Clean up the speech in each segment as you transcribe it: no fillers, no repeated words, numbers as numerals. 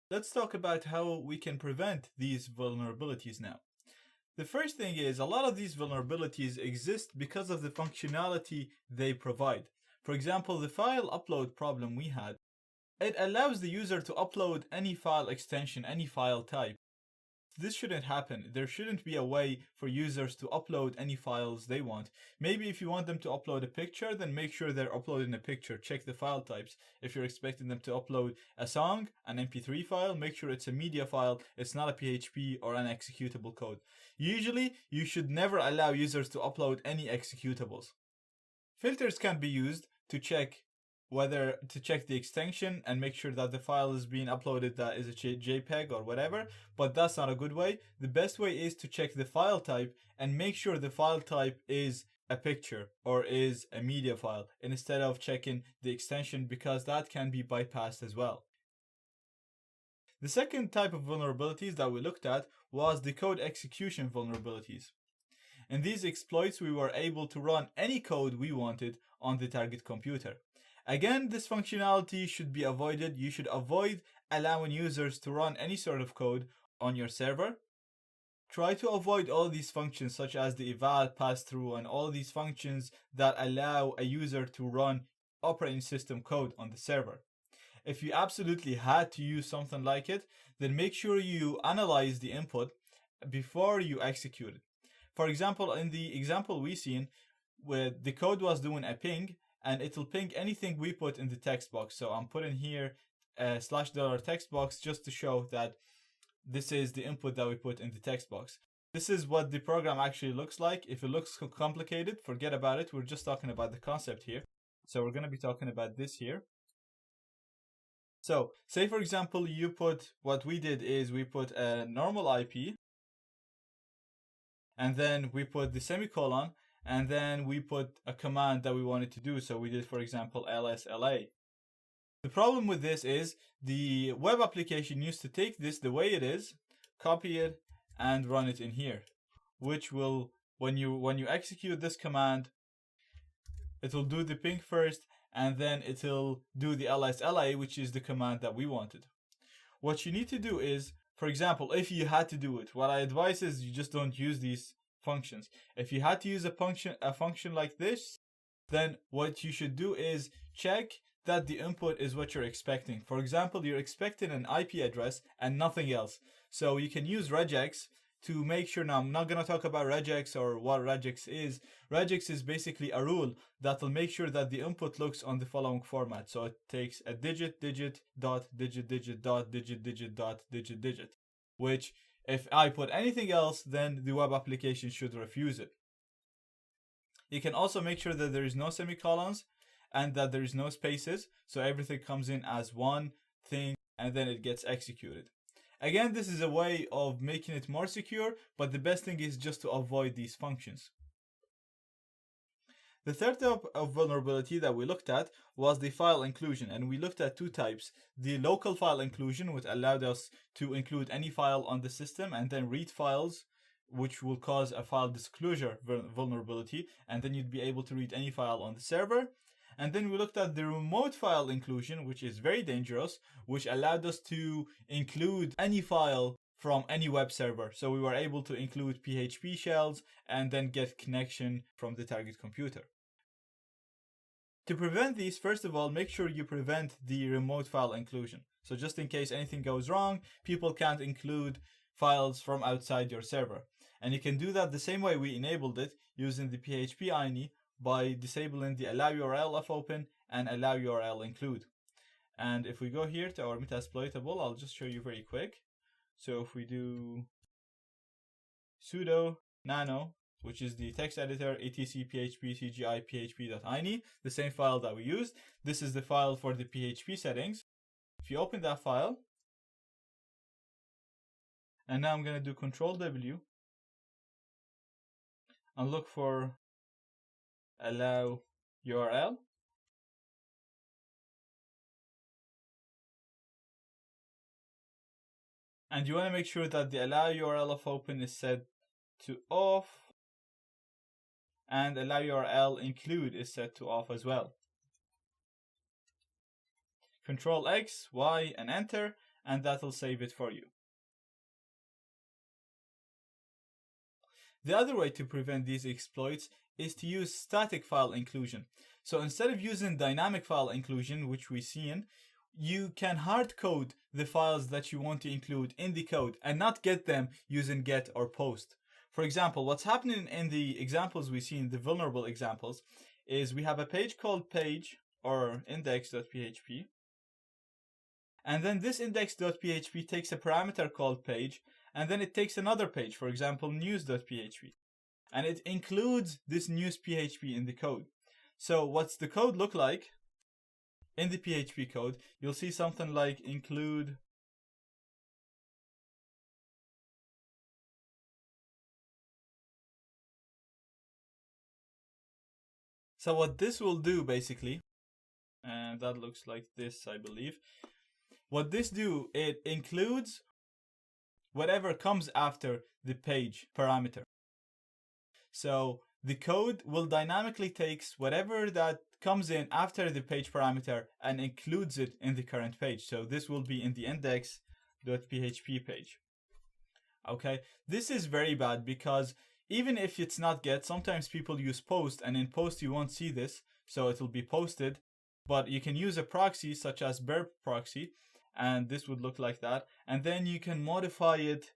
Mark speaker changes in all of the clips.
Speaker 1: Let's talk about how we can prevent these vulnerabilities now. The first thing is a lot of these vulnerabilities exist because of the functionality they provide. For example, the file upload problem we had, it allows the user to upload any file extension, any file type. This shouldn't happen. There shouldn't be a way for users to upload any files they want. Maybe if you want them to upload a picture, then make sure they're uploading a picture. Check the file types. If you're expecting them to upload a song, an MP3 file, make sure it's a media file. It's not a PHP or an executable code. Usually, you should never allow users to upload any executables. Filters can be used to check the extension and make sure that the file is being uploaded that is a JPEG or whatever, but that's not a good way. The best way is to check the file type and make sure the file type is a picture or is a media file instead of checking the extension, because that can be bypassed as well. The second type of vulnerabilities that we looked at was the code execution vulnerabilities. In these exploits, we were able to run any code we wanted on the target computer. Again, this functionality should be avoided. You should avoid allowing users to run any sort of code on your server. Try to avoid all these functions such as the eval, pass-through, and all these functions that allow a user to run operating system code on the server. If you absolutely had to use something like it, then make sure you analyze the input before you execute it. For example, in the example we seen, where the code was doing a ping, and it'll ping anything we put in the text box. So I'm putting here /$ text box just to show that this is the input that we put in the text box. This is what the program actually looks like. If it looks complicated, forget about it. We're just talking about the concept here. So we're going to be talking about this here. So say for example, what we did is we put a normal IP, and then we put the semicolon, and then we put a command that we wanted to do. So we did, for example, lsla. The problem with this is the web application used to take this the way it is, copy it, and run it in here, which will, when you execute this command, it will do the ping first, and then it'll do the lsla, which is the command that we wanted. What you need to do is, for example, if you had to do it, what I advise is you just don't use these functions. If you had to use a function like this, then what you should do is check that the input is what you're expecting. For example, you're expecting an IP address and nothing else. So you can use regex to make sure. Now, I'm not going to talk about regex or what regex is. Regex is basically a rule that will make sure that the input looks on the following format. So it takes a digit, dot, digit, dot, digit, dot, digit, which if I put anything else, then the web application should refuse it. You can also make sure that there is no semicolons and that there is no spaces, so everything comes in as one thing and then it gets executed. Again, this is a way of making it more secure, but the best thing is just to avoid these functions. The third type of vulnerability that we looked at was the file inclusion, and we looked at two types. The local file inclusion, which allowed us to include any file on the system and then read files, which will cause a file disclosure vulnerability, and then you'd be able to read any file on the server. And then we looked at the remote file inclusion, which is very dangerous, which allowed us to include any file from any web server. So we were able to include PHP shells and then get connection from the target computer. To prevent these, first of all, make sure you prevent the remote file inclusion. So just in case anything goes wrong, people can't include files from outside your server. And you can do that the same way we enabled it using the PHP INI by disabling the allow URL fopen and allow URL include. And if we go here to our Metasploitable, I'll just show you very quick. So if we do sudo nano, which is the text editor, etc php cgi php.ini, the same file that we used. This is the file for the PHP settings. If you open that file, and now I'm going to do Control W and look for allow URL. And you want to make sure that the allow URL of open is set to off, and allow URL include is set to off as well. Control X, Y, and enter, and that'll save it for you. The other way to prevent these exploits is to use static file inclusion. So instead of using dynamic file inclusion, which we've seen, you can hard code the files that you want to include in the code and not get them using get or post. For example, what's happening in the examples we see in the vulnerable examples is we have a page called page or index.php. And then this index.php takes a parameter called page, and then it takes another page, for example, news.php. And it includes this news.php in the code. So what's the code look like? In the PHP code, you'll see something like include So what this will do basically, and that looks like this, I believe. What this do, it includes whatever comes after the page parameter. So the code will dynamically takes whatever that comes in after the page parameter and includes it in the current page. So this will be in the index.php page. Okay, this is very bad because even if it's not get, sometimes people use post, and in post you won't see this, so it will be posted. But you can use a proxy such as burp proxy, and this would look like that. And then you can modify it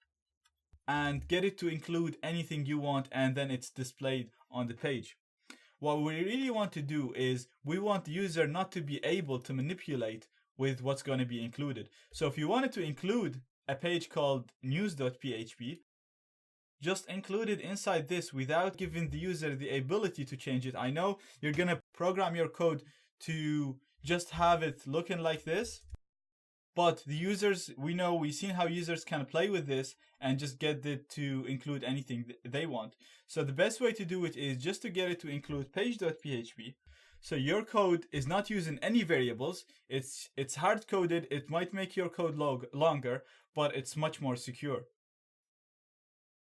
Speaker 1: and get it to include anything you want, and then it's displayed on the page. What we really want to do is we want the user not to be able to manipulate with what's going to be included. So if you wanted to include a page called news.php, just include it inside this without giving the user the ability to change it. I know you're going to program your code to just have it looking like this, but the users, we've seen how users can play with this and just get it to include anything they want. So the best way to do it is just to get it to include page.php. So your code is not using any variables. It's hard coded. It might make your code longer, but it's much more secure.